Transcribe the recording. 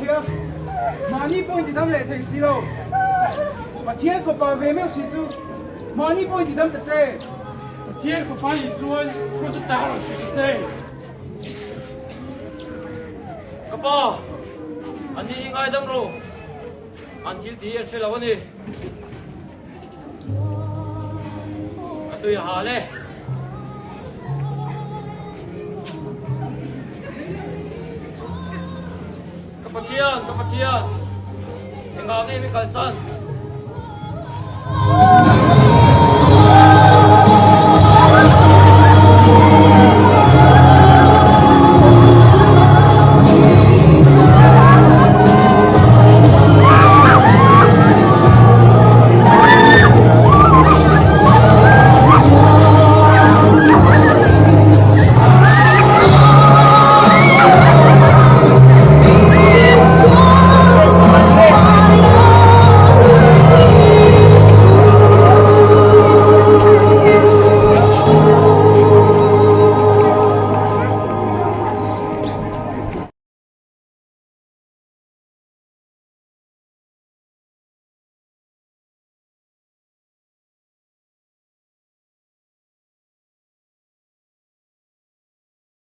天，马尼半日他们来停死喽，把天个把外面水住，马尼半日他们得在，天个把你做，可是打了去在。个爸，安尼爱当咯，安提提安吃了呢，啊对下嘞。Kapatian, kapatian. Yang kami may kalsan.